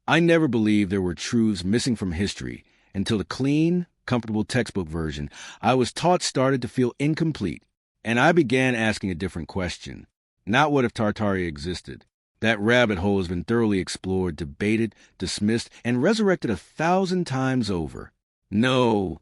I never believed there were truths missing from history until the clean, comfortable textbook version I was taught started to feel incomplete, and I began asking a different question. Not what if Tartaria existed. That rabbit hole has been thoroughly explored, debated, dismissed, and resurrected 1,000 times over. No,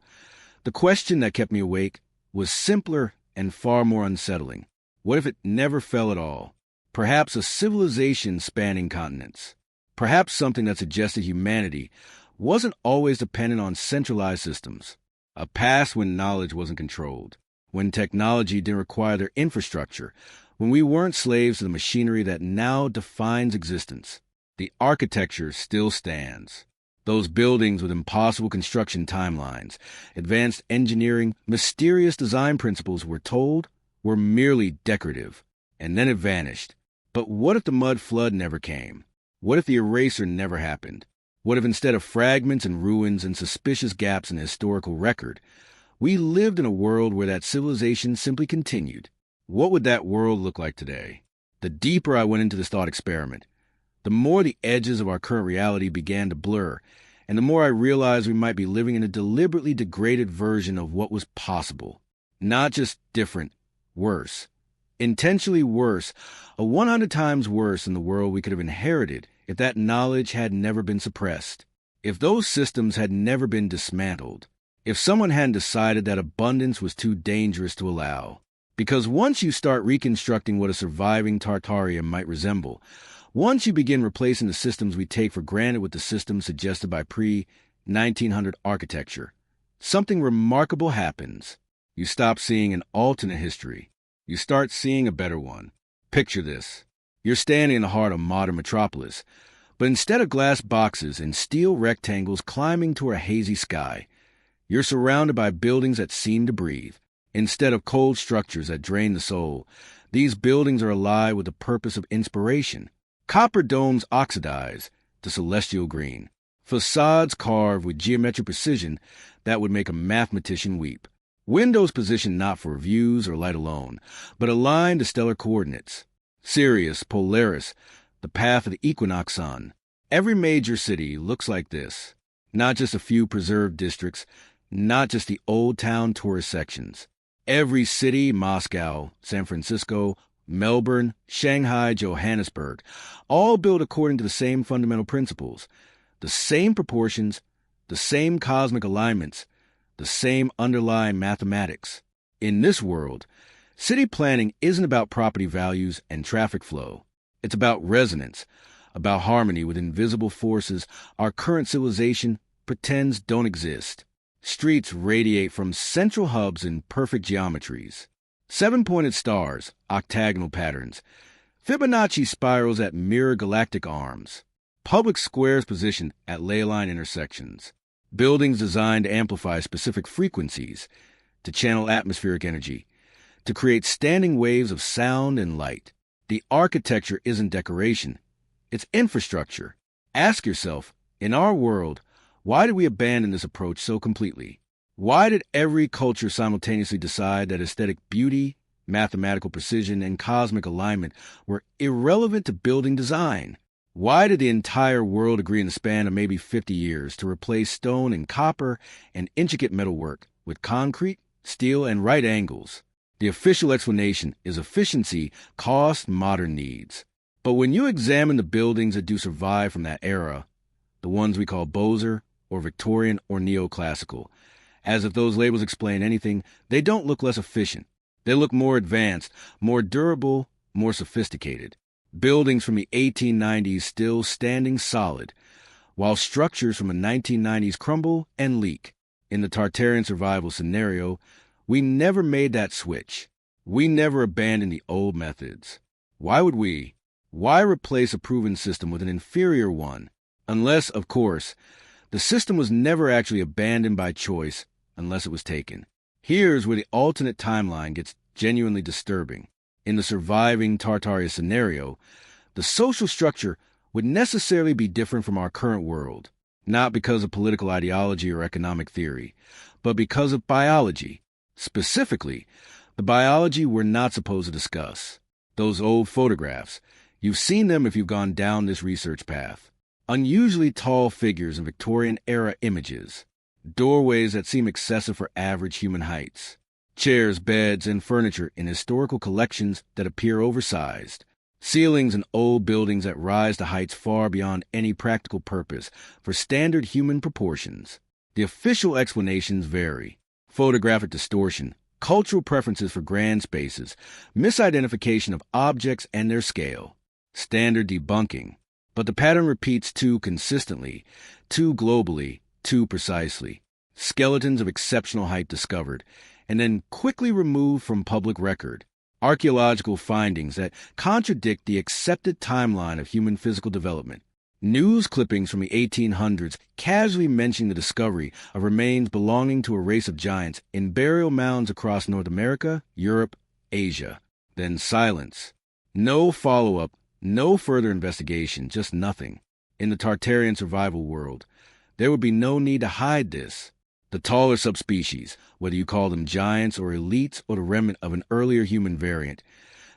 the question that kept me awake was simpler and far more unsettling. What if it never fell at all? Perhaps a civilization spanning continents. Perhaps something that suggested humanity wasn't always dependent on centralized systems. A past when knowledge wasn't controlled, when technology didn't require their infrastructure, when we weren't slaves to the machinery that now defines existence. The architecture still stands. Those buildings with impossible construction timelines, advanced engineering, mysterious design principles we're told were merely decorative. And then it vanished. But what if the mud flood never came? What if the eraser never happened? What if instead of fragments and ruins and suspicious gaps in the historical record, we lived in a world where that civilization simply continued? What would that world look like today? The deeper I went into this thought experiment, the more the edges of our current reality began to blur, and the more I realized we might be living in a deliberately degraded version of what was possible. Not just different, worse. Intentionally worse, a 100 times worse than the world we could have inherited if that knowledge had never been suppressed, if those systems had never been dismantled, if someone hadn't decided that abundance was too dangerous to allow. Because once you start reconstructing what a surviving Tartaria might resemble, once you begin replacing the systems we take for granted with the systems suggested by pre-1900 architecture, something remarkable happens. You stop seeing an alternate history. You start seeing a better one. Picture this. You're standing in the heart of modern metropolis, but instead of glass boxes and steel rectangles climbing toward a hazy sky, you're surrounded by buildings that seem to breathe. Instead of cold structures that drain the soul, these buildings are alive with the purpose of inspiration. Copper domes oxidize to celestial green. Facades carved with geometric precision that would make a mathematician weep. Windows positioned not for views or light alone, but aligned to stellar coordinates. Sirius, Polaris, the path of the equinox sun. Every major city looks like this. Not just a few preserved districts, not just the old town tourist sections. Every city, Moscow, San Francisco, Melbourne, Shanghai, Johannesburg, all built according to the same fundamental principles, the same proportions, the same cosmic alignments, the same underlying mathematics. In this world, city planning isn't about property values and traffic flow. It's about resonance, about harmony with invisible forces our current civilization pretends don't exist. Streets radiate from central hubs in perfect geometries. 7-pointed stars, octagonal patterns. Fibonacci spirals at mirror galactic arms. Public squares positioned at ley line intersections. Buildings designed to amplify specific frequencies, to channel atmospheric energy, to create standing waves of sound and light. The architecture isn't decoration. It's infrastructure. Ask yourself, in our world, why did we abandon this approach so completely? Why did every culture simultaneously decide that aesthetic beauty, mathematical precision, and cosmic alignment were irrelevant to building design? Why did the entire world agree in the span of maybe 50 years to replace stone and copper and intricate metalwork with concrete, steel, and right angles? The official explanation is efficiency, cost, modern needs. But when you examine the buildings that do survive from that era, the ones we call Beaux-Arts or Victorian or neoclassical, as if those labels explain anything, they don't look less efficient. They look more advanced, more durable, more sophisticated. Buildings from the 1890s still standing solid, while structures from the 1990s crumble and leak. In the Tartarian survival scenario, we never made that switch. We never abandoned the old methods. Why would we? Why replace a proven system with an inferior one? Unless, of course, the system was never actually abandoned by choice unless it was taken. Here's where the alternate timeline gets genuinely disturbing. In the surviving Tartaria scenario, the social structure would necessarily be different from our current world, not because of political ideology or economic theory, but because of biology. Specifically, the biology we're not supposed to discuss. Those old photographs. You've seen them if you've gone down this research path. Unusually tall figures in Victorian-era images. Doorways that seem excessive for average human heights. Chairs, beds, and furniture in historical collections that appear oversized. Ceilings in old buildings that rise to heights far beyond any practical purpose for standard human proportions. The official explanations vary. Photographic distortion, cultural preferences for grand spaces, misidentification of objects and their scale. Standard debunking. But the pattern repeats too consistently, too globally, too precisely. Skeletons of exceptional height discovered, and then quickly removed from public record. Archaeological findings that contradict the accepted timeline of human physical development. News clippings from the 1800s casually mention the discovery of remains belonging to a race of giants in burial mounds across North America, Europe, Asia. Then silence. No follow-up, no further investigation, just nothing. In the Tartarian survival world, there would be no need to hide this. The taller subspecies, whether you call them giants or elites or the remnant of an earlier human variant,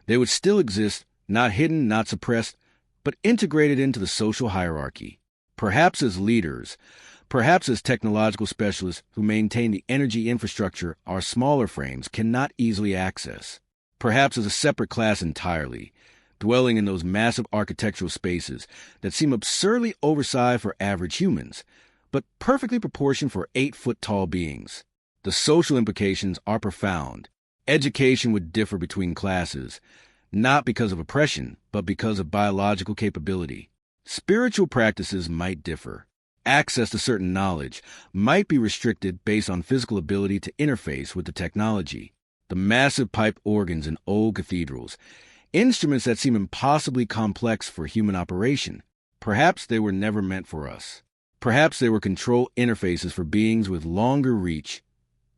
they would still exist, not hidden, not suppressed, but integrated into the social hierarchy. Perhaps as leaders, perhaps as technological specialists who maintain the energy infrastructure our smaller frames cannot easily access. Perhaps as a separate class entirely, dwelling in those massive architectural spaces that seem absurdly oversized for average humans, but perfectly proportioned for 8-foot-tall beings. The social implications are profound. Education would differ between classes, not because of oppression, but because of biological capability. Spiritual practices might differ. Access to certain knowledge might be restricted based on physical ability to interface with the technology. The massive pipe organs in old cathedrals, instruments that seem impossibly complex for human operation. Perhaps they were never meant for us. Perhaps they were control interfaces for beings with longer reach,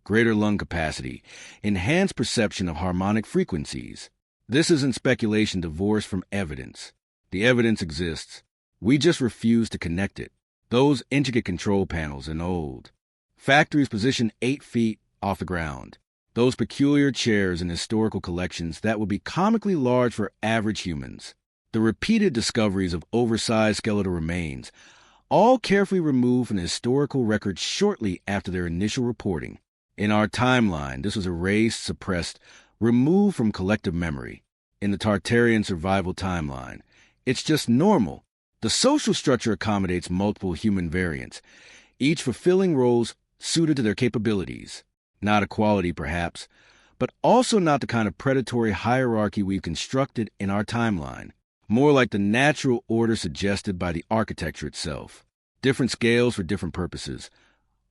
greater lung capacity, enhanced perception of harmonic frequencies. This isn't speculation divorced from evidence. The evidence exists. We just refuse to connect it. Those intricate control panels in old factories positioned 8 feet off the ground. Those peculiar chairs in historical collections that would be comically large for average humans. The repeated discoveries of oversized skeletal remains, all carefully removed from the historical record shortly after their initial reporting. In our timeline, this was erased, suppressed, removed from collective memory. In the Tartarian survival timeline, it's just normal. The social structure accommodates multiple human variants, each fulfilling roles suited to their capabilities. Not equality, perhaps, but also not the kind of predatory hierarchy we've constructed in our timeline. More like the natural order suggested by the architecture itself. Different scales for different purposes.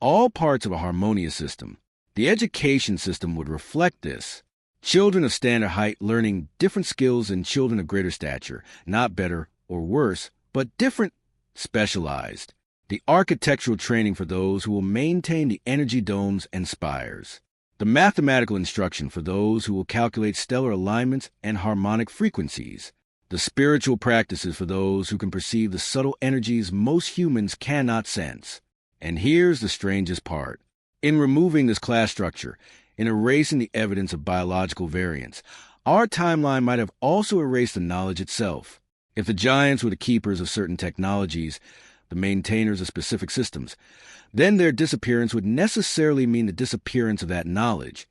All parts of a harmonious system. The education system would reflect this. Children of standard height learning different skills than children of greater stature. Not better or worse, but different, specialized. The architectural training for those who will maintain the energy domes and spires. The mathematical instruction for those who will calculate stellar alignments and harmonic frequencies. The spiritual practices for those who can perceive the subtle energies most humans cannot sense. And here's the strangest part. In removing this class structure, in erasing the evidence of biological variance, our timeline might have also erased the knowledge itself. If the giants were the keepers of certain technologies, the maintainers of specific systems, then their disappearance would necessarily mean the disappearance of that knowledge,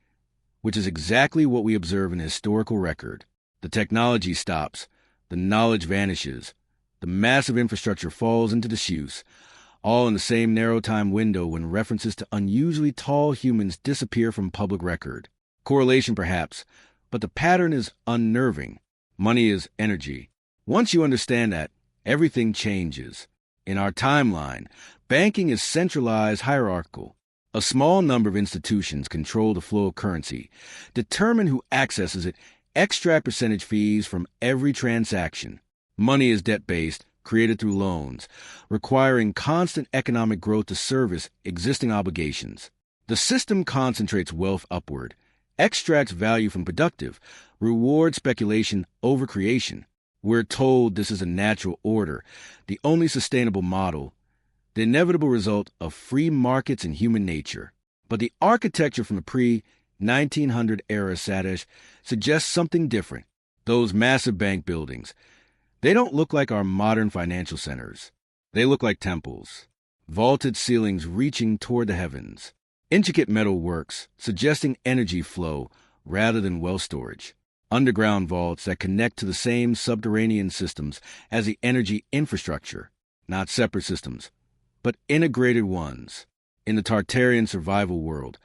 which is exactly what we observe in the historical record. The technology stops. The knowledge vanishes. The massive infrastructure falls into disuse, all in the same narrow time window when references to unusually tall humans disappear from public record. Correlation, perhaps, but the pattern is unnerving. Money is energy. Once you understand that, everything changes. In our timeline, banking is centralized, hierarchical. A small number of institutions control the flow of currency, determine who accesses it, extract percentage fees from every transaction. Money is debt-based, created through loans, requiring constant economic growth to service existing obligations. The system concentrates wealth upward, extracts value from productive, rewards speculation over creation. We're told this is a natural order, the only sustainable model, the inevitable result of free markets and human nature. But the architecture from the pre-1900 era Sadash suggests something different. Those massive bank buildings, they don't look like our modern financial centers. They look like temples, vaulted ceilings reaching toward the heavens, intricate metal works suggesting energy flow rather than wealth storage, underground vaults that connect to the same subterranean systems as the energy infrastructure, not separate systems, but integrated ones. In the Tartarian survival world,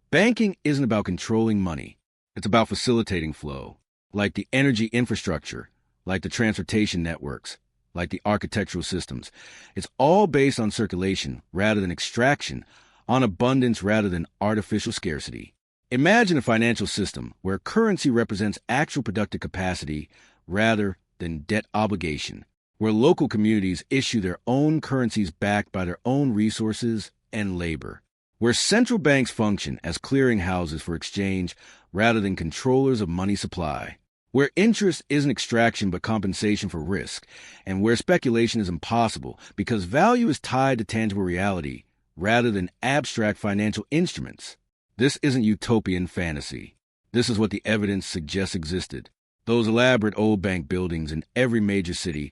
banking isn't about controlling money. It's about facilitating flow, like the energy infrastructure, like the transportation networks, like the architectural systems. It's all based on circulation rather than extraction, on abundance rather than artificial scarcity. Imagine a financial system where currency represents actual productive capacity rather than debt obligation, where local communities issue their own currencies backed by their own resources and labor, where central banks function as clearinghouses for exchange rather than controllers of money supply, where interest isn't extraction but compensation for risk, and where speculation is impossible because value is tied to tangible reality rather than abstract financial instruments. This isn't utopian fantasy. This is what the evidence suggests existed. Those elaborate old bank buildings in every major city,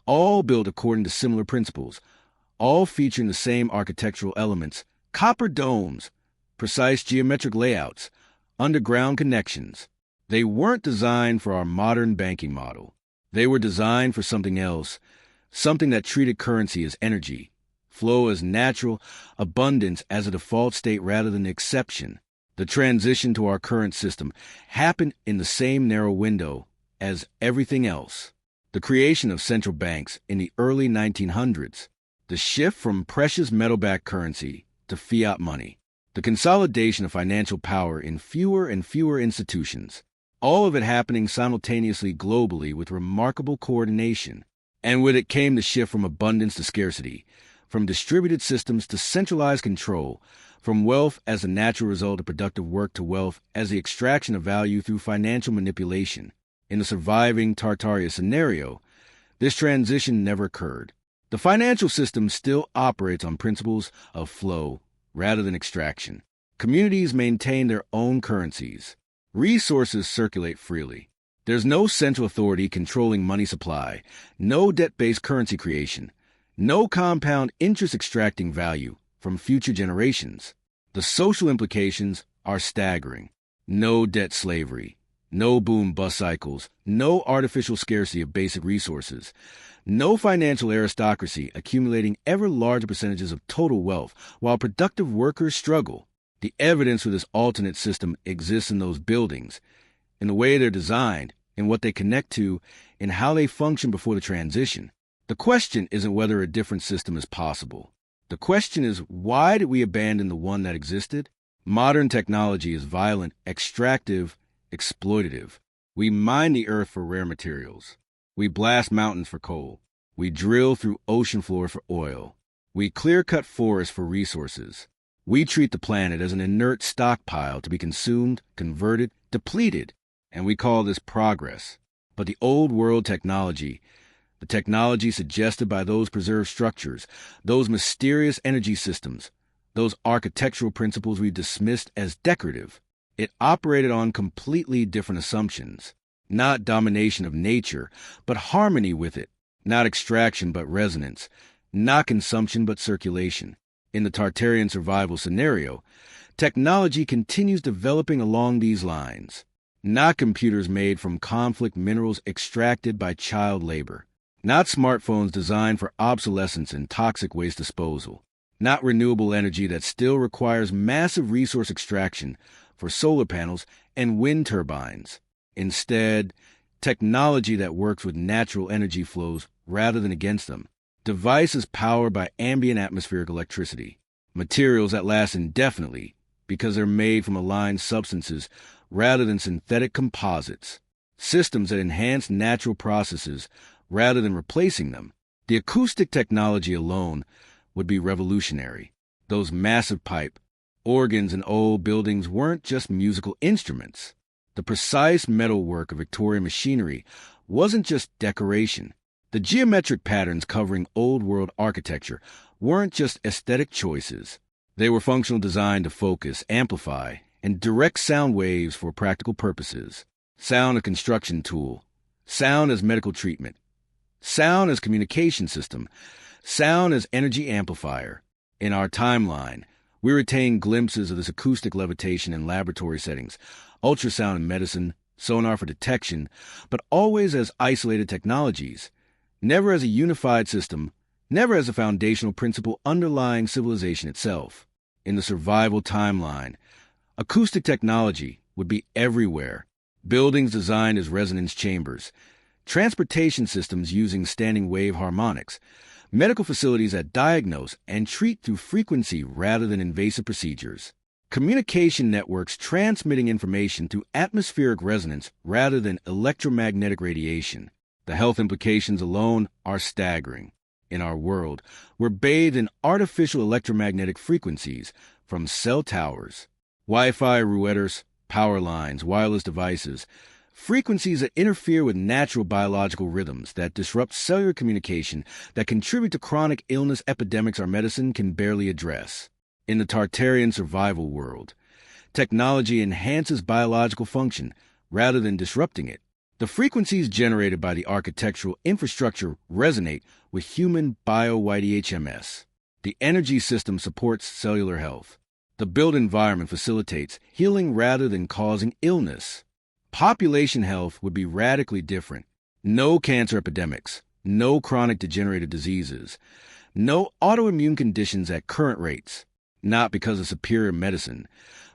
all built according to similar principles, all featuring the same architectural elements, copper domes, precise geometric layouts, underground connections. They weren't designed for our modern banking model. They were designed for something else, something that treated currency as energy, flow as natural, abundance as a default state rather than the exception. The transition to our current system happened in the same narrow window as everything else. The creation of central banks in the early 1900s, the shift from precious metal-backed currency to fiat money, the consolidation of financial power in fewer and fewer institutions, all of it happening simultaneously globally with remarkable coordination. And with it came the shift from abundance to scarcity, from distributed systems to centralized control, from wealth as a natural result of productive work to wealth as the extraction of value through financial manipulation. In the surviving Tartaria scenario, this transition never occurred. The financial system still operates on principles of flow rather than extraction. Communities maintain their own currencies. Resources circulate freely. There's no central authority controlling money supply, no debt-based currency creation, no compound interest extracting value from future generations. The social implications are staggering. No debt slavery, no boom-bust cycles, no artificial scarcity of basic resources, no financial aristocracy accumulating ever larger percentages of total wealth while productive workers struggle. The evidence for this alternate system exists in those buildings, in the way they're designed, in what they connect to, in how they function before the transition. The question isn't whether a different system is possible. The question is, why did we abandon the one that existed? Modern technology is violent, extractive, exploitative. We mine the earth for rare materials. We blast mountains for coal. We drill through ocean floor for oil. We clear-cut forests for resources. We treat the planet as an inert stockpile to be consumed, converted, depleted, and we call this progress. But the old world technology, the technology suggested by those preserved structures, those mysterious energy systems, those architectural principles we dismissed as decorative, it operated on completely different assumptions. Not domination of nature, but harmony with it. Not extraction, but resonance. Not consumption, but circulation. In the Tartarian survival scenario, technology continues developing along these lines. Not computers made from conflict minerals extracted by child labor. Not smartphones designed for obsolescence and toxic waste disposal. Not renewable energy that still requires massive resource extraction for solar panels and wind turbines. Instead, technology that works with natural energy flows rather than against them. Devices powered by ambient atmospheric electricity. Materials that last indefinitely because they're made from aligned substances rather than synthetic composites. Systems that enhance natural processes rather than replacing them. The acoustic technology alone would be revolutionary. Those massive pipe, organs in old buildings weren't just musical instruments. The precise metalwork of Victorian machinery wasn't just decoration. The geometric patterns covering old-world architecture weren't just aesthetic choices. They were functional design to focus, amplify, and direct sound waves for practical purposes. Sound as construction tool, sound as medical treatment, sound as communication system, Sound as energy amplifier. In our timeline, we retain glimpses of this acoustic levitation in laboratory settings, ultrasound in medicine, sonar for detection, but always as isolated technologies, never as a unified system, never as a foundational principle underlying civilization itself. In the survival timeline, acoustic technology would be everywhere. Buildings designed as resonance chambers, transportation systems using standing wave harmonics, medical facilities that diagnose and treat through frequency rather than invasive procedures, communication networks transmitting information through atmospheric resonance rather than electromagnetic radiation. The health implications alone are staggering. In our world, we're bathed in artificial electromagnetic frequencies from cell towers, Wi-Fi routers, power lines, wireless devices, frequencies that interfere with natural biological rhythms, that disrupt cellular communication, that contribute to chronic illness epidemics our medicine can barely address. In the Tartarian survival world, technology enhances biological function rather than disrupting it. The frequencies generated by the architectural infrastructure resonate with human bio-YDHMS. The energy system supports cellular health. The built environment facilitates healing rather than causing illness. Population health would be radically different. No cancer epidemics, no chronic degenerative diseases, no autoimmune conditions at current rates, not because of superior medicine,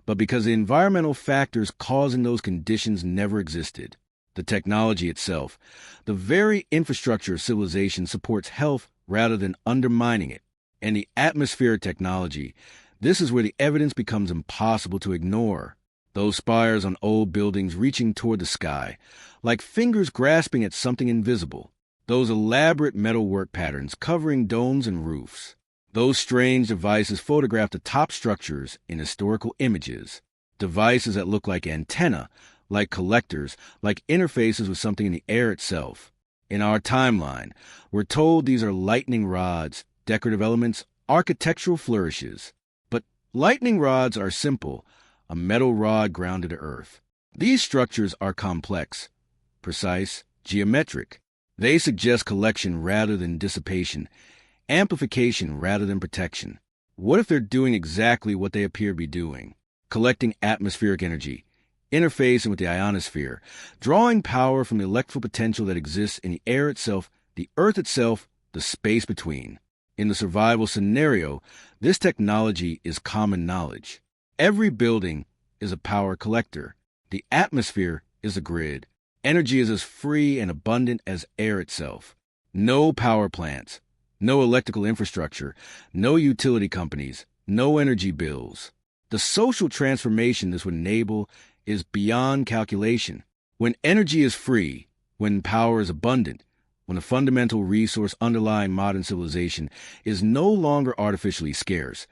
but because the environmental factors causing those conditions never existed. The technology itself, the very infrastructure of civilization, supports health rather than undermining it. And the atmospheric technology, this is where the evidence becomes impossible to ignore. Those spires on old buildings reaching toward the sky, like fingers grasping at something invisible. Those elaborate metalwork patterns covering domes and roofs. Those strange devices photograph the top structures in historical images. Devices that look like antennae, like collectors, like interfaces with something in the air itself. In our timeline, we're told these are lightning rods, decorative elements, architectural flourishes. But lightning rods are simple, a metal rod grounded to earth. These structures are complex, precise, geometric. They suggest collection rather than dissipation, amplification rather than protection. What if they're doing exactly what they appear to be doing? Collecting atmospheric energy, interfacing with the ionosphere, drawing power from the electrical potential that exists in the air itself, the earth itself, the space between. In the survival scenario, this technology is common knowledge. Every building is a power collector. The atmosphere is a grid. Energy is as free and abundant as air itself. No power plants, no electrical infrastructure, no utility companies, no energy bills. The social transformation this would enable is beyond calculation. When energy is free, when power is abundant, when the fundamental resource underlying modern civilization is no longer artificially scarce,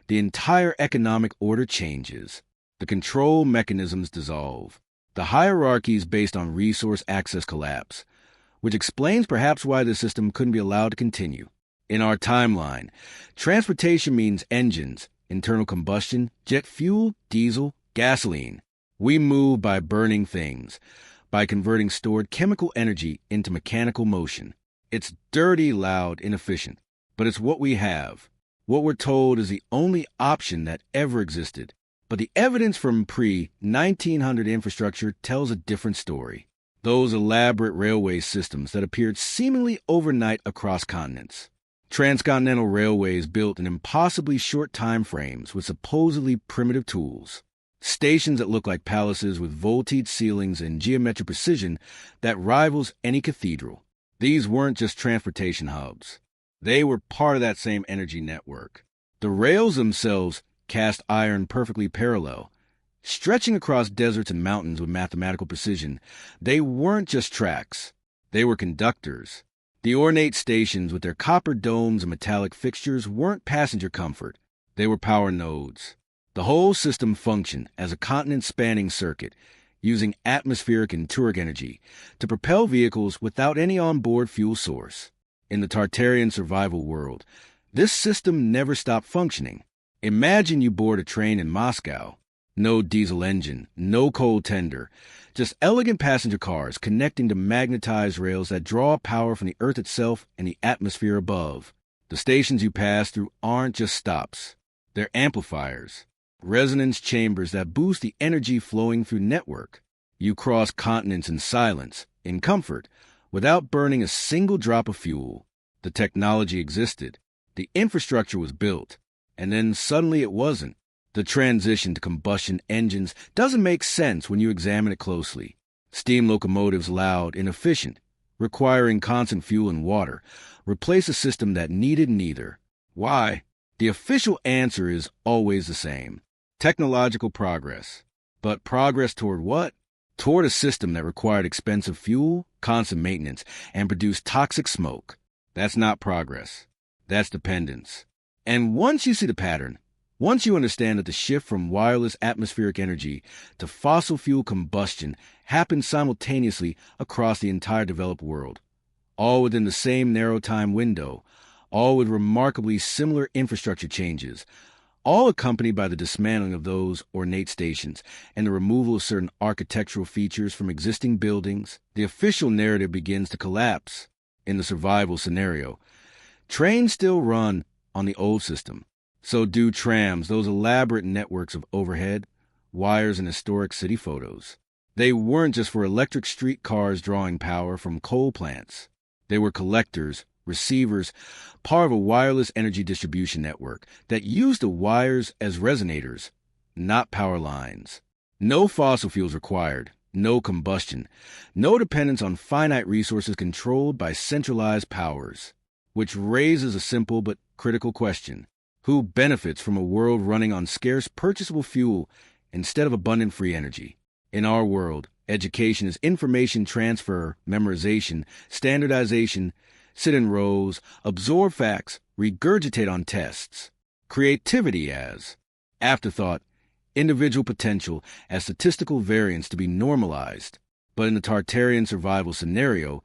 the entire economic order changes. The control mechanisms dissolve. The hierarchies based on resource access collapse, which explains perhaps why the system couldn't be allowed to continue. In our timeline, transportation means engines, internal combustion, jet fuel, diesel, gasoline. We move by burning things, by converting stored chemical energy into mechanical motion. It's dirty, loud, inefficient, but it's what we have. What we're told is the only option that ever existed. But the evidence from pre-1900 infrastructure tells a different story. Those elaborate railway systems that appeared seemingly overnight across continents. Transcontinental railways built in impossibly short time frames with supposedly primitive tools. Stations that look like palaces with vaulted ceilings and geometric precision that rivals any cathedral. These weren't just transportation hubs. They were part of that same energy network. The rails themselves cast iron perfectly parallel, stretching across deserts and mountains with mathematical precision. They weren't just tracks. They were conductors. The ornate stations with their copper domes and metallic fixtures weren't passenger comfort. They were power nodes. The whole system functioned as a continent-spanning circuit, using atmospheric and telluric energy to propel vehicles without any onboard fuel source. In the Tartarian survival world, this system never stopped functioning. Imagine you board a train in Moscow. No diesel engine, no coal tender, just elegant passenger cars connecting to magnetized rails that draw power from the earth itself and the atmosphere above. The stations you pass through aren't just stops. They're amplifiers, resonance chambers that boost the energy flowing through network. You cross continents in silence, in comfort, without burning a single drop of fuel. The technology existed. The infrastructure was built. And then suddenly it wasn't. The transition to combustion engines doesn't make sense when you examine it closely. Steam locomotives, loud, inefficient, requiring constant fuel and water, replace a system that needed neither. Why? The official answer is always the same. Technological progress. But progress toward what? Toward a system that required expensive fuel, constant maintenance, and produced toxic smoke. That's not progress. That's dependence. And once you see the pattern, once you understand that the shift from wireless atmospheric energy to fossil fuel combustion happens simultaneously across the entire developed world, all within the same narrow time window, all with remarkably similar infrastructure changes, all accompanied by the dismantling of those ornate stations and the removal of certain architectural features from existing buildings, the official narrative begins to collapse. In the survival scenario, trains still run on the old system. So do trams, those elaborate networks of overhead, wires, and historic city photos. They weren't just for electric streetcars drawing power from coal plants. They were collectors, receivers, part of a wireless energy distribution network that used the wires as resonators, not power lines. No fossil fuels required, no combustion, no dependence on finite resources controlled by centralized powers. Which raises a simple but critical question. Who benefits from a world running on scarce purchasable fuel instead of abundant free energy? In our world, education is information transfer, memorization, standardization, sit in rows, absorb facts, regurgitate on tests. Creativity as afterthought, individual potential as statistical variance to be normalized. But in the Tartarian survival scenario,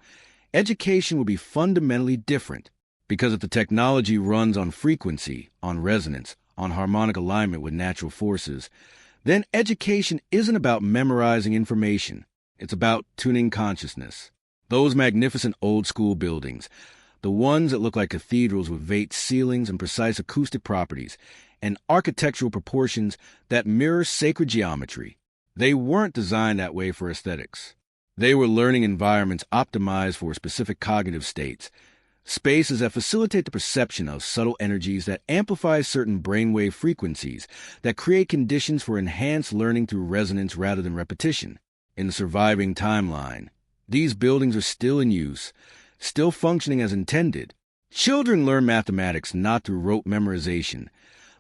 education will be fundamentally different. Because if the technology runs on frequency, on resonance, on harmonic alignment with natural forces, then education isn't about memorizing information. It's about tuning consciousness. Those magnificent old-school buildings, the ones that look like cathedrals with vate ceilings and precise acoustic properties, and architectural proportions that mirror sacred geometry, they weren't designed that way for aesthetics. They were learning environments optimized for specific cognitive states, spaces that facilitate the perception of subtle energies that amplify certain brainwave frequencies that create conditions for enhanced learning through resonance rather than repetition. In the surviving timeline, these buildings are still in use, still functioning as intended. Children learn mathematics not through rote memorization,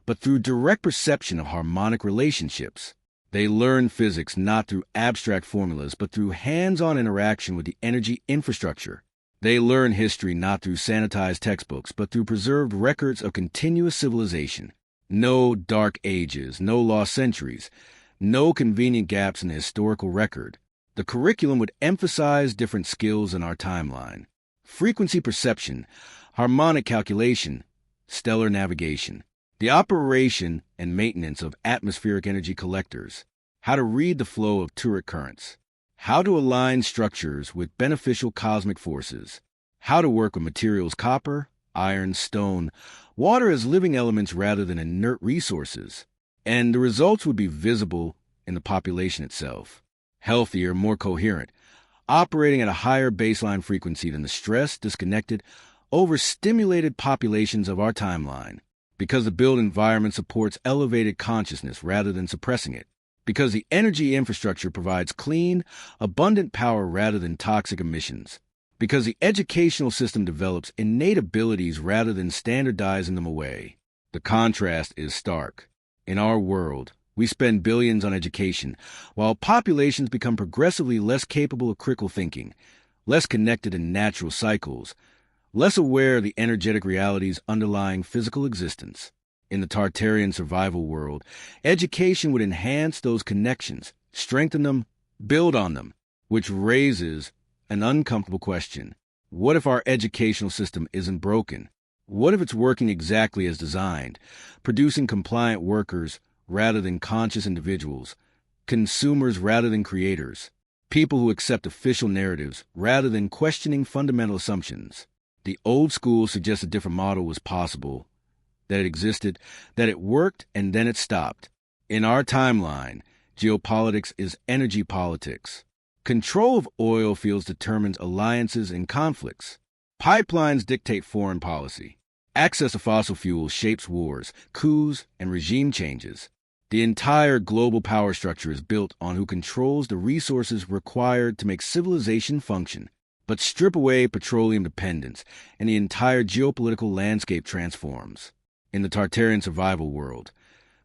but through direct perception of harmonic relationships. They learn physics not through abstract formulas, but through hands-on interaction with the energy infrastructure. They learn history not through sanitized textbooks, but through preserved records of continuous civilization. No dark ages, no lost centuries, no convenient gaps in the historical record. The curriculum would emphasize different skills in our timeline. Frequency perception, harmonic calculation, stellar navigation, the operation and maintenance of atmospheric energy collectors, how to read the flow of turret currents, how to align structures with beneficial cosmic forces, how to work with materials copper, iron, stone, water as living elements rather than inert resources. And the results would be visible in the population itself. Healthier, more coherent, operating at a higher baseline frequency than the stressed, disconnected, overstimulated populations of our timeline. Because the built environment supports elevated consciousness rather than suppressing it. Because the energy infrastructure provides clean, abundant power rather than toxic emissions. Because the educational system develops innate abilities rather than standardizing them away. The contrast is stark. In our world, we spend billions on education, while populations become progressively less capable of critical thinking, less connected in natural cycles, less aware of the energetic realities underlying physical existence. In the Tartarian survival world, education would enhance those connections, strengthen them, build on them, which raises an uncomfortable question. What if our educational system isn't broken? What if it's working exactly as designed, producing compliant workers rather than conscious individuals, consumers rather than creators, people who accept official narratives rather than questioning fundamental assumptions? The old school suggests a different model was possible, that it existed, that it worked, and then it stopped. In our timeline, geopolitics is energy politics. Control of oil fields determines alliances and conflicts. Pipelines dictate foreign policy. Access to fossil fuels shapes wars, coups, and regime changes. The entire global power structure is built on who controls the resources required to make civilization function. But strip away petroleum dependence, and the entire geopolitical landscape transforms. In the Tartarian survival world,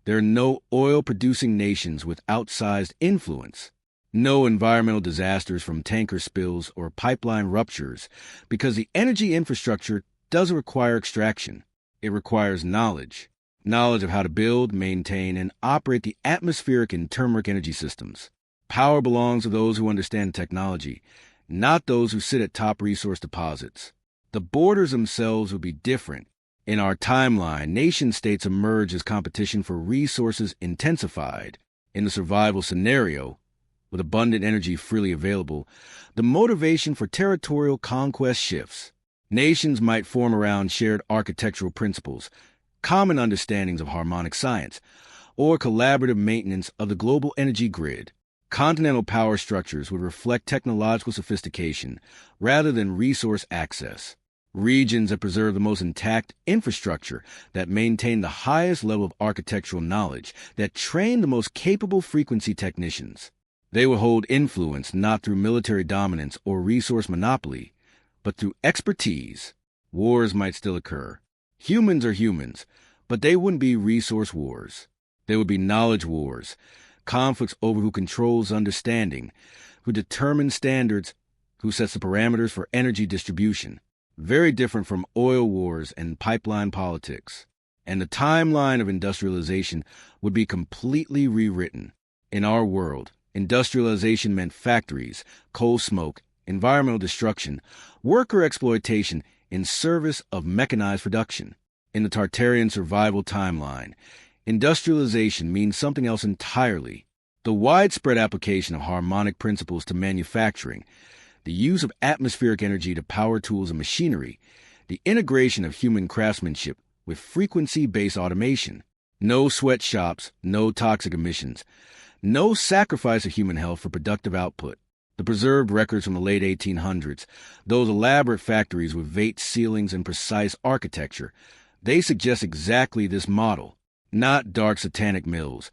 there are no oil-producing nations with outsized influence, no environmental disasters from tanker spills or pipeline ruptures, because the energy infrastructure doesn't require extraction. It requires knowledge of how to build, maintain, and operate the atmospheric and thermic energy systems. Power belongs to those who understand technology, not those who sit at top resource deposits. The borders themselves will be different. In our timeline, nation-states emerge as competition for resources intensified. In the survival scenario, with abundant energy freely available, the motivation for territorial conquest shifts. Nations might form around shared architectural principles, common understandings of harmonic science, or collaborative maintenance of the global energy grid. Continental power structures would reflect technological sophistication rather than resource access. Regions that preserve the most intact infrastructure, that maintain the highest level of architectural knowledge, that train the most capable frequency technicians. They will hold influence not through military dominance or resource monopoly, but through expertise. Wars might still occur. Humans are humans, but they wouldn't be resource wars. They would be knowledge wars, conflicts over who controls understanding, who determines standards, who sets the parameters for energy distribution. Very different from oil wars and pipeline politics. And the timeline of industrialization would be completely rewritten. In our world, industrialization meant factories, coal smoke, environmental destruction, worker exploitation in service of mechanized production. In the Tartarian survival timeline, industrialization means something else entirely. The widespread application of harmonic principles to manufacturing, the use of atmospheric energy to power tools and machinery, the integration of human craftsmanship with frequency-based automation. No sweatshops, no toxic emissions, no sacrifice of human health for productive output. The preserved records from the late 1800s, those elaborate factories with vate ceilings and precise architecture, they suggest exactly this model. Not dark satanic mills,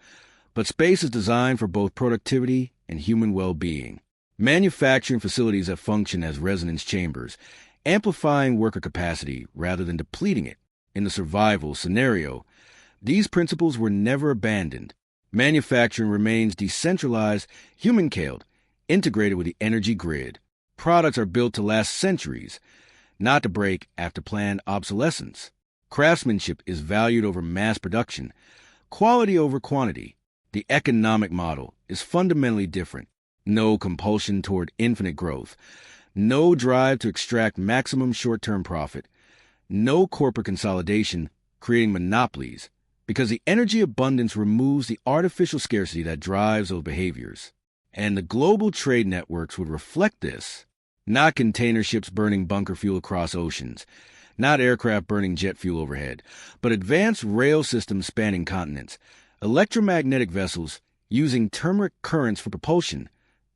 but spaces designed for both productivity and human well-being. Manufacturing facilities that function as resonance chambers, amplifying worker capacity rather than depleting it. In the survival scenario, these principles were never abandoned. Manufacturing remains decentralized, human-scaled, integrated with the energy grid. Products are built to last centuries, not to break after planned obsolescence. Craftsmanship is valued over mass production, quality over quantity. The economic model is fundamentally different. No compulsion toward infinite growth, no drive to extract maximum short-term profit, no corporate consolidation creating monopolies, because the energy abundance removes the artificial scarcity that drives those behaviors. And the global trade networks would reflect this. Not container ships burning bunker fuel across oceans, not aircraft burning jet fuel overhead, but advanced rail systems spanning continents, electromagnetic vessels using thermic currents for propulsion,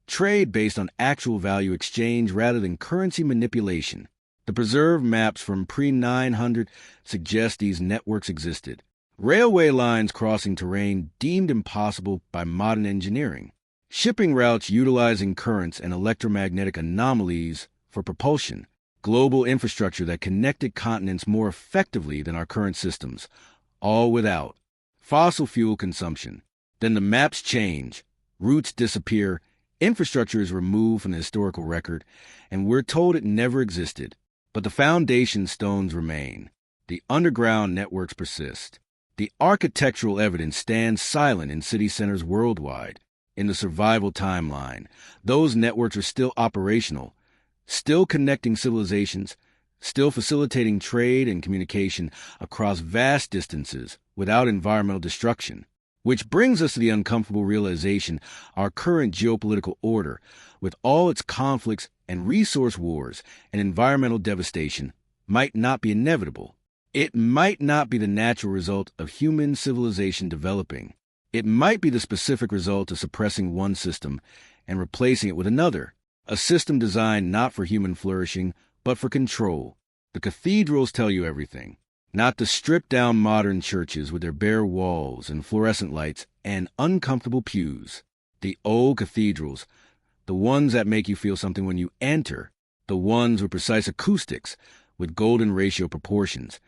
trade based on actual value exchange rather than currency manipulation. The preserved maps from pre-900 suggest these networks existed. Railway lines crossing terrain deemed impossible by modern engineering. Shipping routes utilizing currents and electromagnetic anomalies for propulsion. Global infrastructure that connected continents more effectively than our current systems, all without fossil fuel consumption. Then the maps change, routes disappear, infrastructure is removed from the historical record, and we're told it never existed. But the foundation stones remain. The underground networks persist. The architectural evidence stands silent in city centers worldwide. In the survival timeline, those networks are still operational, still connecting civilizations, still facilitating trade and communication across vast distances without environmental destruction. Which brings us to the uncomfortable realization our current geopolitical order, with all its conflicts and resource wars and environmental devastation, might not be inevitable. It might not be the natural result of human civilization developing. It might be the specific result of suppressing one system and replacing it with another, a system designed not for human flourishing, but for control. The cathedrals tell you everything. Not the stripped-down modern churches with their bare walls and fluorescent lights and uncomfortable pews. The old cathedrals, the ones that make you feel something when you enter, the ones with precise acoustics, with golden ratio proportions,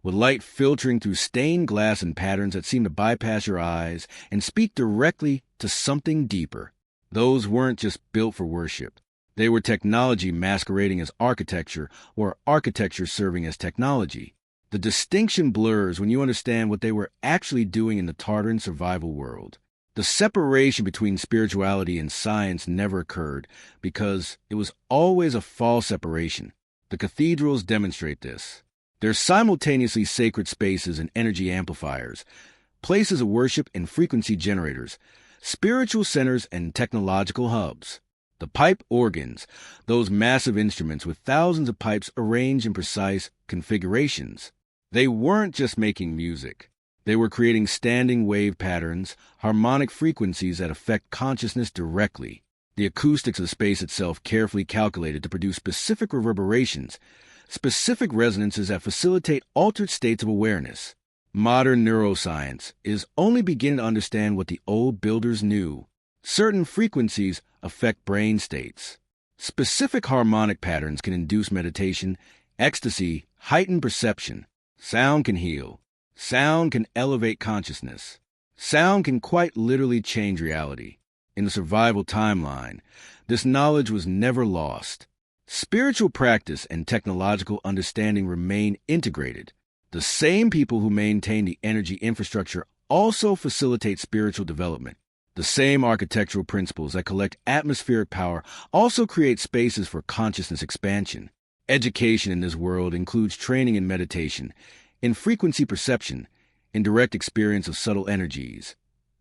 with light filtering through stained glass in patterns that seem to bypass your eyes and speak directly to something deeper. Those weren't just built for worship. They were technology masquerading as architecture, or architecture serving as technology. The distinction blurs when you understand what they were actually doing in the Tartaran survival world. The separation between spirituality and science never occurred because it was always a false separation. The cathedrals demonstrate this. They're simultaneously sacred spaces and energy amplifiers, places of worship and frequency generators, spiritual centers and technological hubs. The pipe organs, those massive instruments with thousands of pipes arranged in precise configurations. They weren't just making music. They were creating standing wave patterns, harmonic frequencies that affect consciousness directly. The acoustics of space itself carefully calculated to produce specific reverberations, specific resonances that facilitate altered states of awareness. Modern neuroscience is only beginning to understand what the old builders knew. Certain frequencies affect brain states. Specific harmonic patterns can induce meditation, ecstasy, heightened perception. Sound can heal. Sound can elevate consciousness. Sound can quite literally change reality. In the survival timeline, this knowledge was never lost. Spiritual practice and technological understanding remain integrated. The same people who maintain the energy infrastructure also facilitate spiritual development. The same architectural principles that collect atmospheric power also create spaces for consciousness expansion. Education in this world includes training in meditation, in frequency perception, in direct experience of subtle energies,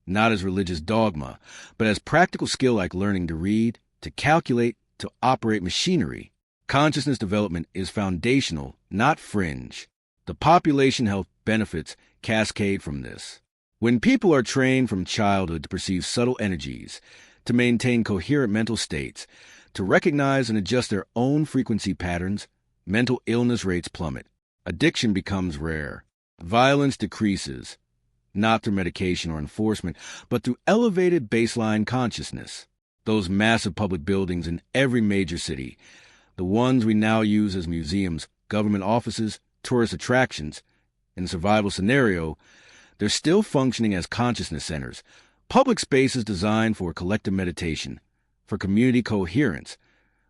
not as religious dogma, but as practical skill like learning to read, to calculate, to operate machinery. Consciousness development is foundational, not fringe. The population health benefits cascade from this. When people are trained from childhood to perceive subtle energies, to maintain coherent mental states, to recognize and adjust their own frequency patterns, mental illness rates plummet. Addiction becomes rare. Violence decreases, not through medication or enforcement, but through elevated baseline consciousness. Those massive public buildings in every major city, the ones we now use as museums, government offices, tourist attractions, in the survival scenario, they're still functioning as consciousness centers, public spaces designed for collective meditation, for community coherence,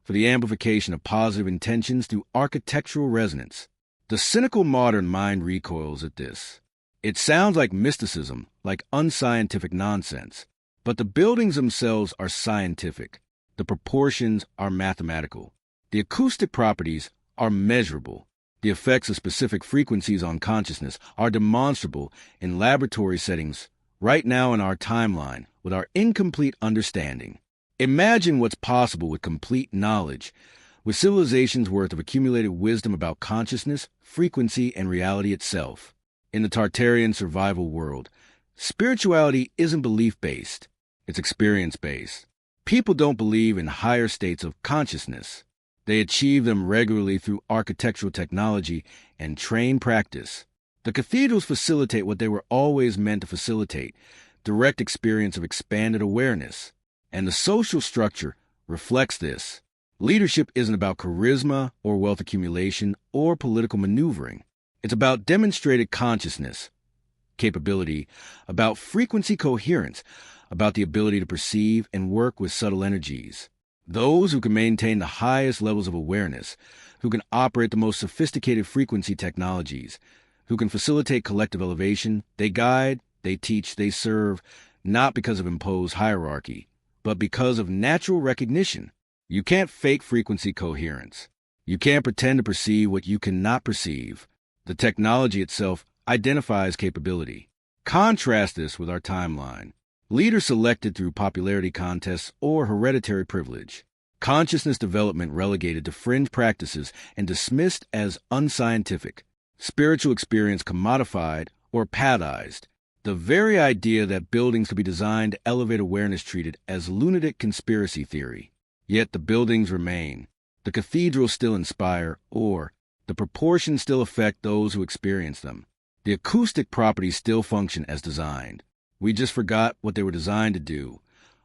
for the amplification of positive intentions through architectural resonance. The cynical modern mind recoils at this. It sounds like mysticism, like unscientific nonsense. But the buildings themselves are scientific. The proportions are mathematical. The acoustic properties are measurable. The effects of specific frequencies on consciousness are demonstrable in laboratory settings right now in our timeline with our incomplete understanding. Imagine what's possible with complete knowledge, with civilizations' worth of accumulated wisdom about consciousness, frequency, and reality itself. In the Tartarian survival world, spirituality isn't belief-based, it's experience-based. People don't believe in higher states of consciousness. They achieve them regularly through architectural technology and trained practice. The cathedrals facilitate what they were always meant to facilitate, direct experience of expanded awareness. And the social structure reflects this. Leadership isn't about charisma or wealth accumulation or political maneuvering. It's about demonstrated consciousness, capability, about frequency coherence, about the ability to perceive and work with subtle energies. Those who can maintain the highest levels of awareness, who can operate the most sophisticated frequency technologies, who can facilitate collective elevation, they guide, they teach, they serve, not because of imposed hierarchy, but because of natural recognition. You can't fake frequency coherence. You can't pretend to perceive what you cannot perceive. The technology itself identifies capability. Contrast this with our timeline. Leaders selected through popularity contests or hereditary privilege. Consciousness development relegated to fringe practices and dismissed as unscientific. Spiritual experience commodified or pathized. The very idea that buildings could be designed to elevate awareness treated as lunatic conspiracy theory. Yet the buildings remain. The cathedrals still inspire, or the proportions still affect those who experience them. The acoustic properties still function as designed. We just forgot what they were designed to do,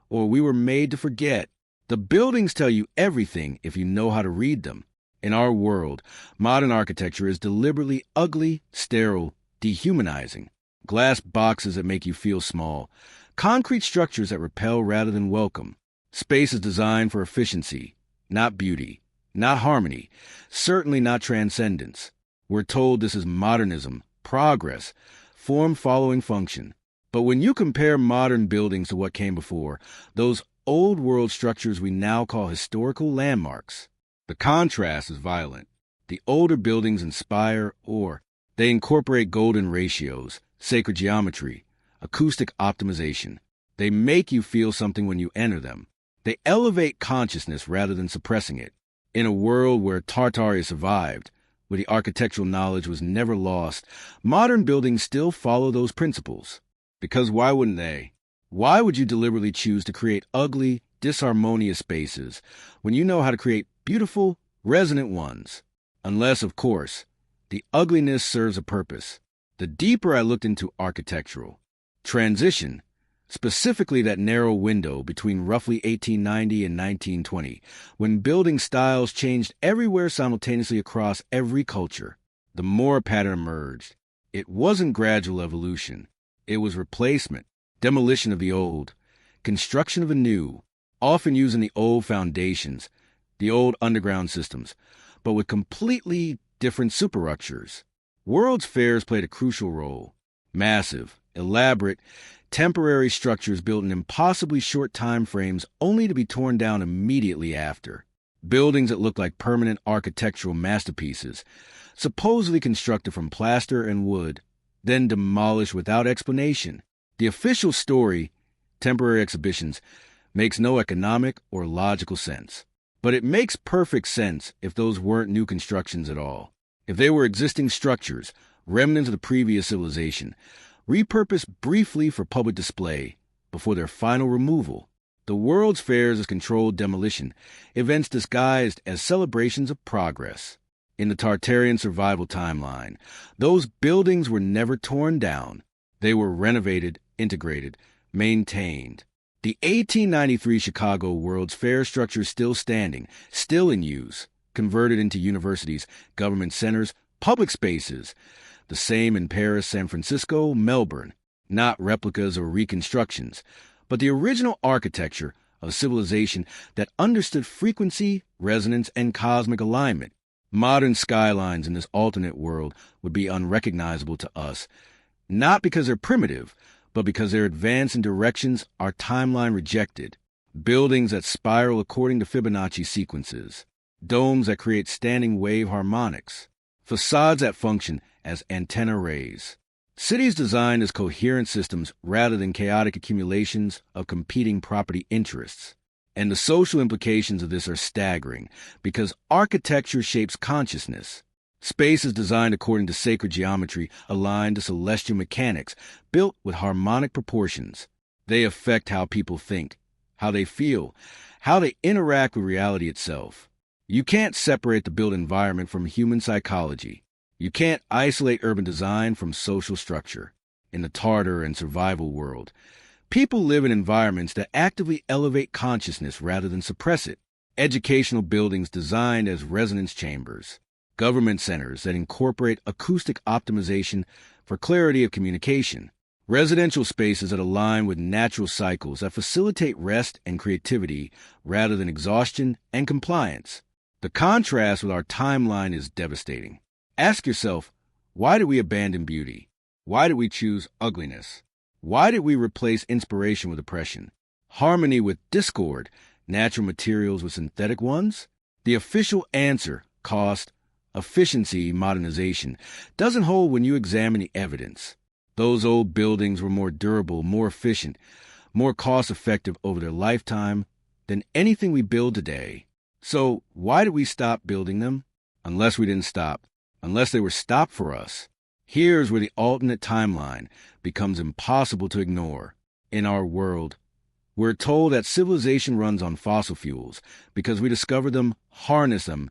or we were made to forget. The buildings tell you everything if you know how to read them. In our world, modern architecture is deliberately ugly, sterile, dehumanizing. Glass boxes that make you feel small. Concrete structures that repel rather than welcome. Space is designed for efficiency, not beauty, not harmony, certainly not transcendence. We're told this is modernism, progress, form following function. But when you compare modern buildings to what came before, those old world structures we now call historical landmarks, the contrast is violent. The older buildings inspire, or they incorporate golden ratios, sacred geometry, acoustic optimization. They make you feel something when you enter them. They elevate consciousness rather than suppressing it. In a world where Tartaria survived, where the architectural knowledge was never lost, modern buildings still follow those principles. Because why wouldn't they? Why would you deliberately choose to create ugly, disharmonious spaces when you know how to create beautiful, resonant ones? Unless, of course, the ugliness serves a purpose. The deeper I looked into architectural transition, specifically that narrow window between roughly 1890 and 1920, when building styles changed everywhere simultaneously across every culture, the more a pattern emerged. It wasn't gradual evolution. It was replacement, demolition of the old, construction of a new, often using the old foundations, the old underground systems, but with completely different superstructures. World's fairs played a crucial role. Massive, elaborate, temporary structures built in impossibly short time frames only to be torn down immediately after. Buildings that looked like permanent architectural masterpieces, supposedly constructed from plaster and wood, then demolished without explanation. The official story, temporary exhibitions, makes no economic or logical sense. But it makes perfect sense if those weren't new constructions at all. If they were existing structures, remnants of the previous civilization, repurposed briefly for public display before their final removal. The world's fairs as controlled demolition, events disguised as celebrations of progress. In the Tartarian survival timeline, those buildings were never torn down. They were renovated, integrated, maintained. The 1893 Chicago World's Fair structure is still standing, still in use, converted into universities, government centers, public spaces. The same in Paris, San Francisco, Melbourne. Not replicas or reconstructions, but the original architecture of civilization that understood frequency, resonance, and cosmic alignment. Modern skylines in this alternate world would be unrecognizable to us, not because they're primitive, but because they're advanced in directions our timeline rejected. Buildings that spiral according to Fibonacci sequences. Domes that create standing wave harmonics. Facades that function as antenna arrays. Cities designed as coherent systems rather than chaotic accumulations of competing property interests. And the social implications of this are staggering, because architecture shapes consciousness. Space is designed according to sacred geometry aligned to celestial mechanics, built with harmonic proportions. They affect how people think, how they feel, how they interact with reality itself. You can't separate the built environment from human psychology. You can't isolate urban design from social structure. In the Tartar and survival world, people live in environments that actively elevate consciousness rather than suppress it. Educational buildings designed as resonance chambers. Government centers that incorporate acoustic optimization for clarity of communication. Residential spaces that align with natural cycles that facilitate rest and creativity rather than exhaustion and compliance. The contrast with our timeline is devastating. Ask yourself, why did we abandon beauty? Why did we choose ugliness? Why did we replace inspiration with oppression? Harmony with discord, natural materials with synthetic ones? The official answer, cost, efficiency, modernization, doesn't hold when you examine the evidence. Those old buildings were more durable, more efficient, more cost-effective over their lifetime than anything we build today. So why did we stop building them? Unless we didn't stop. Unless they were stopped for us. Here's where the alternate timeline becomes impossible to ignore. In our world, we're told that civilization runs on fossil fuels because we discovered them, harnessed them,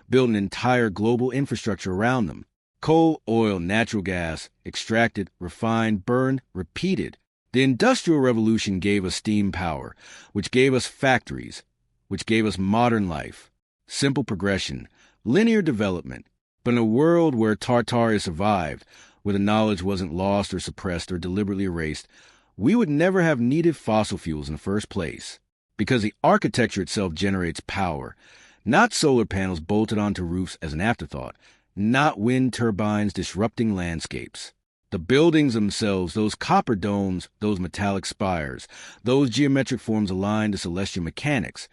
built an entire global infrastructure around them. Coal, oil, natural gas, extracted, refined, burned, repeated. The Industrial Revolution gave us steam power, which gave us factories, which gave us modern life, simple progression, linear development. But in a world where Tartaria survived, where the knowledge wasn't lost or suppressed or deliberately erased, we would never have needed fossil fuels in the first place, because the architecture itself generates power, not solar panels bolted onto roofs as an afterthought, not wind turbines disrupting landscapes. The buildings themselves, those copper domes, those metallic spires, those geometric forms aligned to celestial mechanics,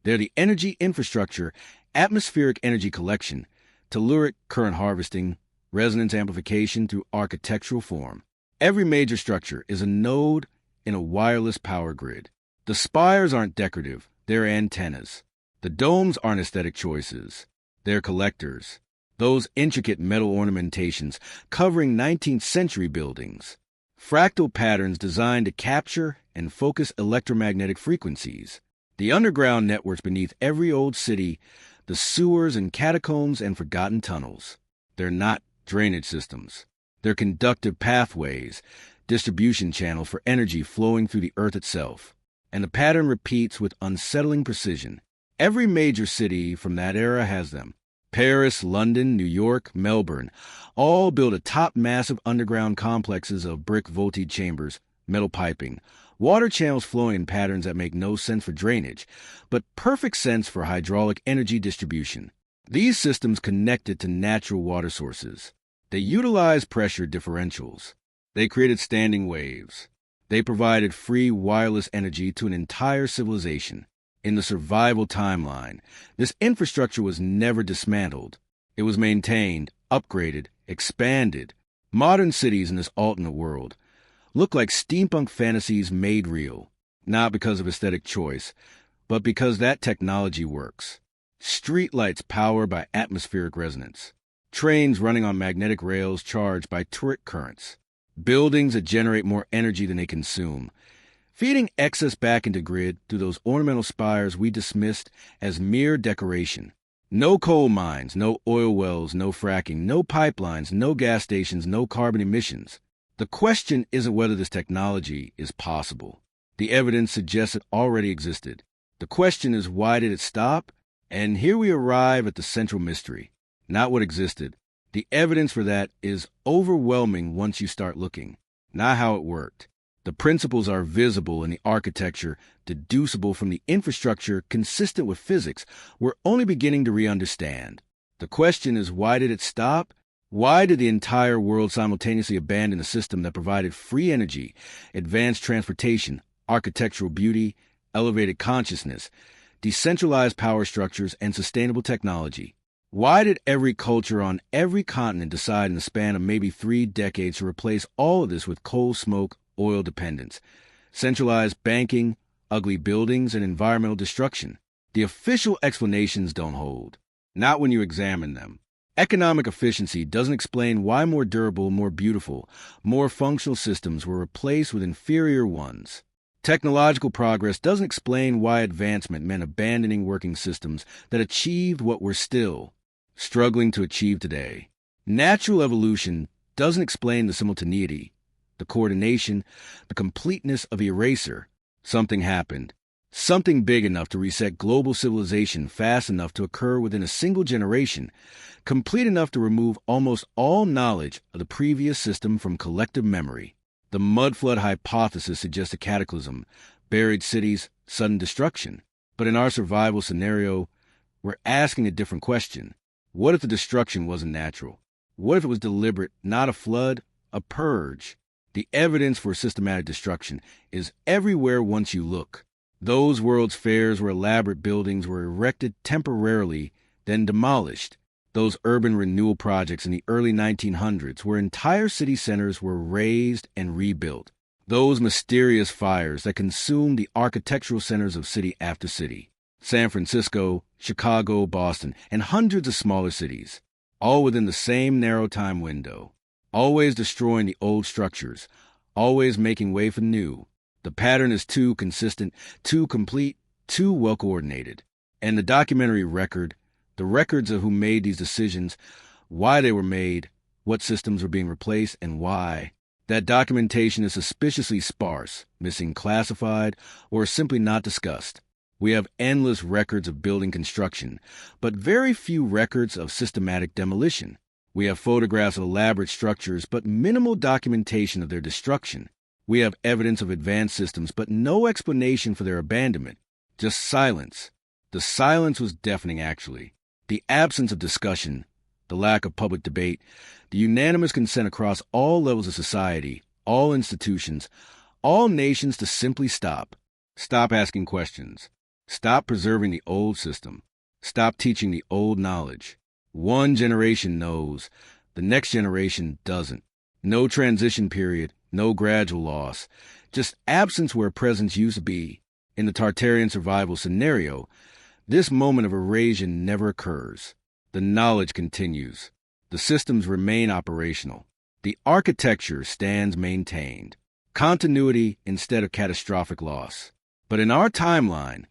they're the energy infrastructure, atmospheric energy collection, telluric current harvesting, resonance amplification through architectural form. Every major structure is a node in a wireless power grid. The spires aren't decorative, they're antennas. The domes aren't aesthetic choices, they're collectors. Those intricate metal ornamentations covering 19th century buildings. Fractal patterns designed to capture and focus electromagnetic frequencies. The underground networks beneath every old city, the sewers and catacombs and forgotten tunnels. They're not drainage systems. They're conductive pathways, distribution channels for energy flowing through the earth itself. And the pattern repeats with unsettling precision. Every major city from that era has them. Paris, London, New York, Melbourne, all built atop massive underground complexes of brick voltage chambers, metal piping, water channels flowing in patterns that make no sense for drainage, but perfect sense for hydraulic energy distribution. These systems connected to natural water sources. They utilized pressure differentials. They created standing waves. They provided free wireless energy to an entire civilization. In the survival timeline, this infrastructure was never dismantled. It was maintained, upgraded, expanded. Modern cities in this alternate world look like steampunk fantasies made real, not because of aesthetic choice, but because that technology works. Streetlights powered by atmospheric resonance. Trains running on magnetic rails charged by turret currents. Buildings that generate more energy than they consume. Feeding excess back into grid through those ornamental spires we dismissed as mere decoration. No coal mines, no oil wells, no fracking, no pipelines, no gas stations, no carbon emissions. The question isn't whether this technology is possible. The evidence suggests it already existed. The question is, why did it stop? And here we arrive at the central mystery. Not what existed. The evidence for that is overwhelming once you start looking, not how it worked. The principles are visible in the architecture, deducible from the infrastructure, consistent with physics. We're only beginning to re-understand. The question is, why did it stop? Why did the entire world simultaneously abandon a system that provided free energy, advanced transportation, architectural beauty, elevated consciousness, decentralized power structures, and sustainable technology? Why did every culture on every continent decide in the span of maybe 3 decades to replace all of this with coal smoke, oil dependence, centralized banking, ugly buildings, and environmental destruction? The official explanations don't hold, not when you examine them. Economic efficiency doesn't explain why more durable, more beautiful, more functional systems were replaced with inferior ones. Technological progress doesn't explain why advancement meant abandoning working systems that achieved what we're still struggling to achieve today. Natural evolution doesn't explain the simultaneity, the coordination, the completeness of eraser. Something happened. Something big enough to reset global civilization fast enough to occur within a single generation, complete enough to remove almost all knowledge of the previous system from collective memory. The mud flood hypothesis suggests a cataclysm, buried cities, sudden destruction. But in our survival scenario, we're asking a different question. What if the destruction wasn't natural? What if it was deliberate, not a flood, a purge? The evidence for systematic destruction is everywhere once you look. Those World's Fairs where elaborate buildings were erected temporarily, then demolished. Those urban renewal projects in the early 1900s where entire city centers were razed and rebuilt. Those mysterious fires that consumed the architectural centers of city after city. San Francisco, Chicago, Boston, and hundreds of smaller cities, all within the same narrow time window, always destroying the old structures, always making way for new. The pattern is too consistent, too complete, too well-coordinated. And the documentary record, the records of who made these decisions, why they were made, what systems were being replaced, and why. That documentation is suspiciously sparse, missing classified, or simply not discussed. We have endless records of building construction, but very few records of systematic demolition. We have photographs of elaborate structures, but minimal documentation of their destruction. We have evidence of advanced systems, but no explanation for their abandonment. Just silence. The silence was deafening, actually. The absence of discussion, the lack of public debate, the unanimous consent across all levels of society, all institutions, all nations to simply stop. Stop asking questions. Stop preserving the old system. Stop teaching the old knowledge. One generation knows, the next generation doesn't. No transition period, no gradual loss, just absence where presence used to be. In the Tartarian survival scenario, this moment of erasure never occurs. The knowledge continues. The systems remain operational. The architecture stands maintained. Continuity instead of catastrophic loss. But in our timeline,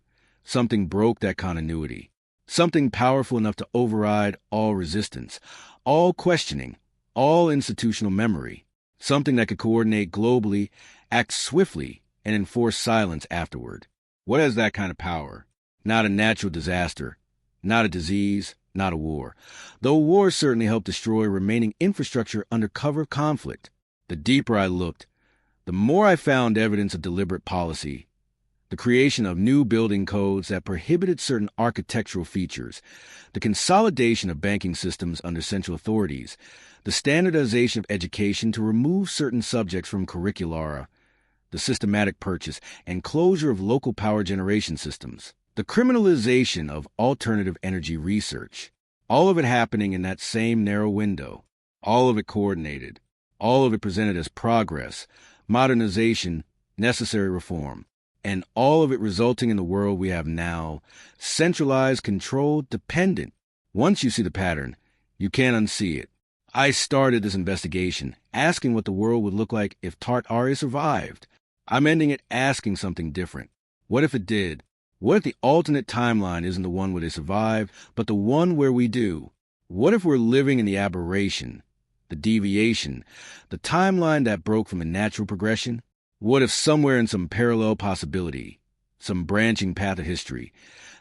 something broke that continuity. Something powerful enough to override all resistance, all questioning, all institutional memory. Something that could coordinate globally, act swiftly, and enforce silence afterward. What has that kind of power? Not a natural disaster, not a disease, not a war. Though wars certainly help destroy remaining infrastructure under cover of conflict. The deeper I looked, the more I found evidence of deliberate policy. The creation of new building codes that prohibited certain architectural features, the consolidation of banking systems under central authorities, the standardization of education to remove certain subjects from curricula, the systematic purchase and closure of local power generation systems, the criminalization of alternative energy research, all of it happening in that same narrow window, all of it coordinated, all of it presented as progress, modernization, necessary reform, and all of it resulting in the world we have now, centralized, controlled, dependent. Once you see the pattern, you can't unsee it. I started this investigation, asking what the world would look like if Tartaria survived. I'm ending it asking something different. What if it did? What if the alternate timeline isn't the one where they survive, but the one where we do? What if we're living in the aberration, the deviation, the timeline that broke from the natural progression? What if somewhere in some parallel possibility, some branching path of history,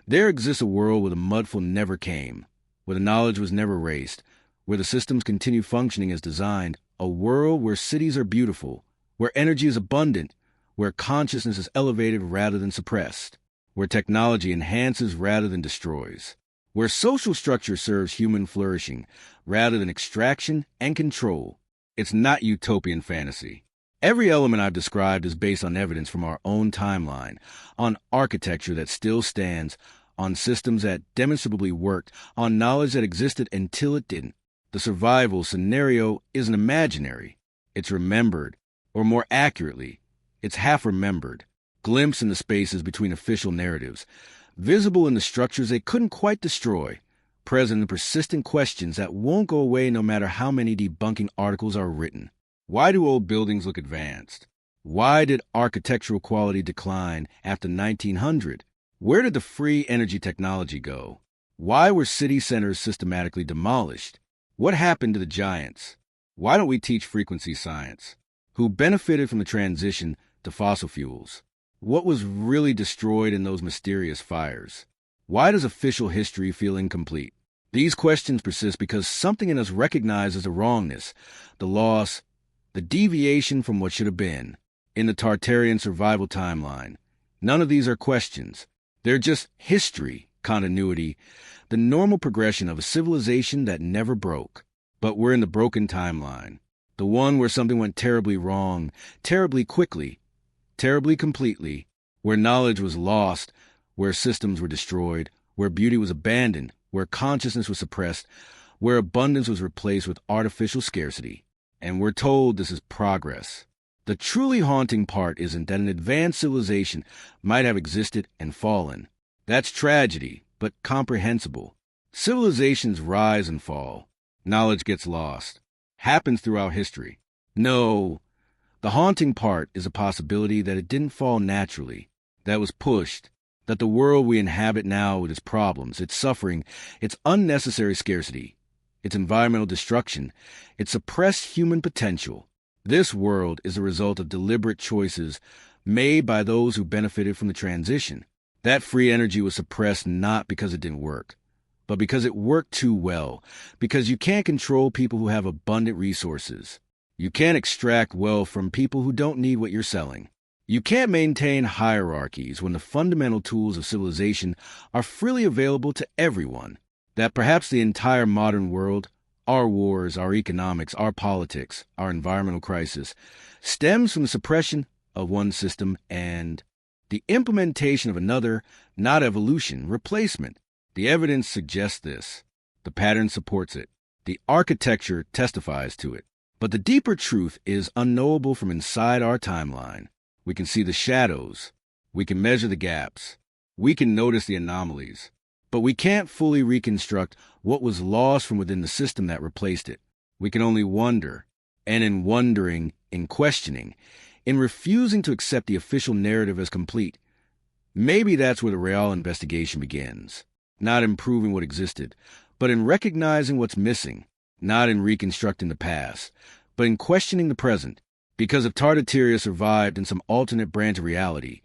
there exists a world where the mudful never came, where the knowledge was never erased, where the systems continue functioning as designed, a world where cities are beautiful, where energy is abundant, where consciousness is elevated rather than suppressed, where technology enhances rather than destroys, where social structure serves human flourishing rather than extraction and control. It's not utopian fantasy. Every element I've described is based on evidence from our own timeline, on architecture that still stands, on systems that demonstrably worked, on knowledge that existed until it didn't. The survival scenario isn't imaginary. It's remembered, or more accurately, it's half-remembered, glimpsed in the spaces between official narratives, visible in the structures they couldn't quite destroy, present in persistent questions that won't go away no matter how many debunking articles are written. Why do old buildings look advanced? Why did architectural quality decline after 1900? Where did the free energy technology go? Why were city centers systematically demolished? What happened to the giants? Why don't we teach frequency science? Who benefited from the transition to fossil fuels? What was really destroyed in those mysterious fires? Why does official history feel incomplete? These questions persist because something in us recognizes the wrongness, the loss, the deviation from what should have been. In the Tartarian survival timeline, none of these are questions. They're just history, continuity, the normal progression of a civilization that never broke. But we're in the broken timeline, the one where something went terribly wrong, terribly quickly, terribly completely, where knowledge was lost, where systems were destroyed, where beauty was abandoned, where consciousness was suppressed, where abundance was replaced with artificial scarcity. And we're told this is progress. The truly haunting part isn't that an advanced civilization might have existed and fallen. That's tragedy, but comprehensible. Civilizations rise and fall. Knowledge gets lost. Happens throughout history. No, the haunting part is a possibility that it didn't fall naturally, that was pushed, that the world we inhabit now with its problems, its suffering, its unnecessary scarcity, its environmental destruction, its suppressed human potential, this world is a result of deliberate choices made by those who benefited from the transition. That free energy was suppressed not because it didn't work, but because it worked too well, because you can't control people who have abundant resources. You can't extract wealth from people who don't need what you're selling. You can't maintain hierarchies when the fundamental tools of civilization are freely available to everyone. That perhaps the entire modern world, our wars, our economics, our politics, our environmental crisis, stems from the suppression of one system and the implementation of another, not evolution, replacement. The evidence suggests this. The pattern supports it. The architecture testifies to it. But the deeper truth is unknowable from inside our timeline. We can see the shadows. We can measure the gaps. We can notice the anomalies. But we can't fully reconstruct what was lost from within the system that replaced it. We can only wonder. And in wondering, in questioning, in refusing to accept the official narrative as complete, maybe that's where the real investigation begins. Not in proving what existed, but in recognizing what's missing. Not in reconstructing the past, but in questioning the present. Because if Tartaria survived in some alternate branch of reality,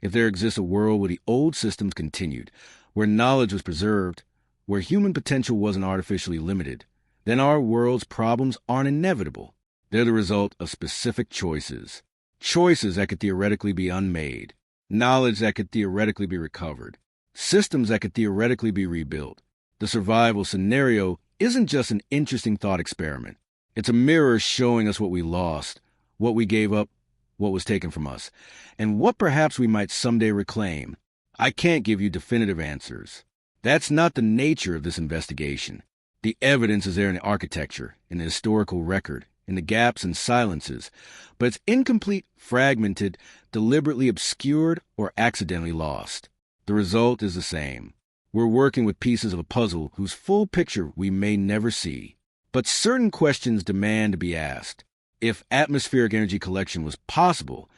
if there exists a world where the old systems continued, where knowledge was preserved, where human potential wasn't artificially limited, then our world's problems aren't inevitable. They're the result of specific choices. Choices that could theoretically be unmade. Knowledge that could theoretically be recovered. Systems that could theoretically be rebuilt. The survival scenario isn't just an interesting thought experiment. It's a mirror showing us what we lost, what we gave up, what was taken from us, and what perhaps we might someday reclaim. I can't give you definitive answers. That's not the nature of this investigation. The evidence is there in the architecture, in the historical record, in the gaps and silences, but it's incomplete, fragmented, deliberately obscured, or accidentally lost. The result is the same. We're working with pieces of a puzzle whose full picture we may never see. But certain questions demand to be asked. If atmospheric energy collection was possible,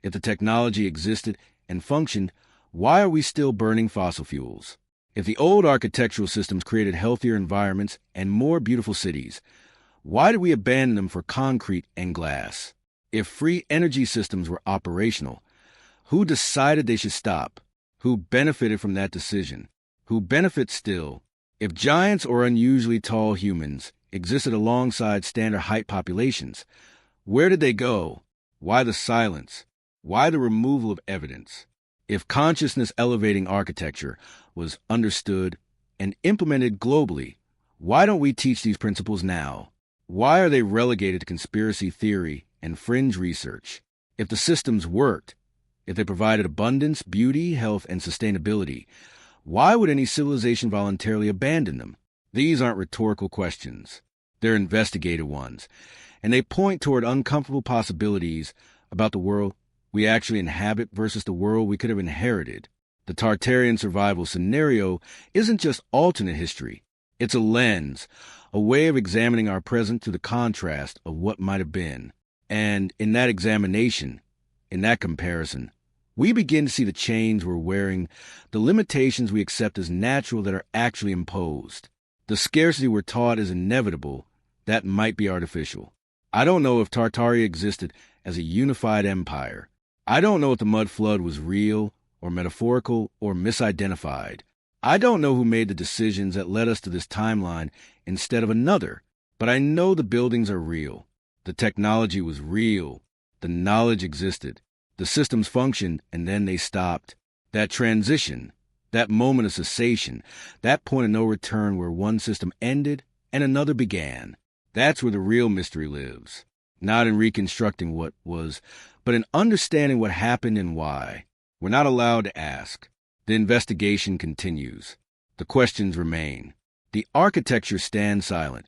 if the technology existed and functioned, why are we still burning fossil fuels? If the old architectural systems created healthier environments and more beautiful cities, why did we abandon them for concrete and glass? If free energy systems were operational, who decided they should stop? Who benefited from that decision? Who benefits still? If giants or unusually tall humans existed alongside standard height populations, where did they go? Why the silence? Why the removal of evidence? If consciousness elevating architecture was understood and implemented globally, why don't we teach these principles now? Why are they relegated to conspiracy theory and fringe research? If the systems worked, if they provided abundance, beauty, health, and sustainability, why would any civilization voluntarily abandon them? These aren't rhetorical questions. They're investigative ones, and they point toward uncomfortable possibilities about the world we actually inhabit versus the world we could have inherited. The Tartarian survival scenario isn't just alternate history. It's a lens, a way of examining our present through the contrast of what might have been. And in that examination, in that comparison, we begin to see the chains we're wearing, the limitations we accept as natural that are actually imposed. The scarcity we're taught is inevitable, that might be artificial. I don't know if Tartaria existed as a unified empire. I don't know if the mud flood was real or metaphorical or misidentified. I don't know who made the decisions that led us to this timeline instead of another, but I know the buildings are real. The technology was real. The knowledge existed. The systems functioned, and then they stopped. That transition, that moment of cessation, that point of no return where one system ended and another began, that's where the real mystery lives. Not in reconstructing what was, but in understanding what happened and why. We're not allowed to ask. The investigation continues. The questions remain. The architecture stands silent,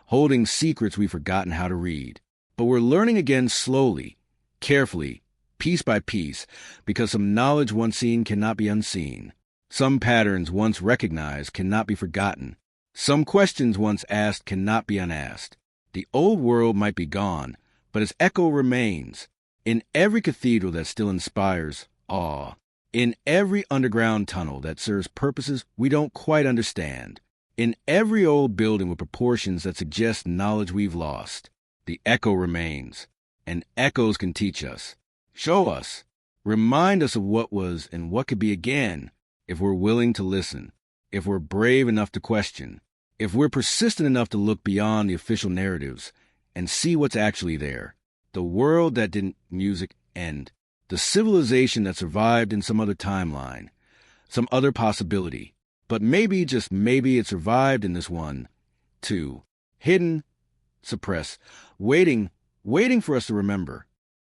holding secrets we've forgotten how to read. But we're learning again slowly, carefully, piece by piece, because some knowledge once seen cannot be unseen. Some patterns once recognized cannot be forgotten. Some questions once asked cannot be unasked. The old world might be gone, but its echo remains. In every cathedral that still inspires awe. In every underground tunnel that serves purposes we don't quite understand. In every old building with proportions that suggest knowledge we've lost. The echo remains. And echoes can teach us. Show us. Remind us of what was and what could be again, if we're willing to listen, if we're brave enough to question, if we're persistent enough to look beyond the official narratives and see what's actually there. The world that didn't music end. The civilization that survived in some other timeline, some other possibility. But maybe, just maybe, it survived in this one, too. Hidden, suppressed, waiting for us to remember.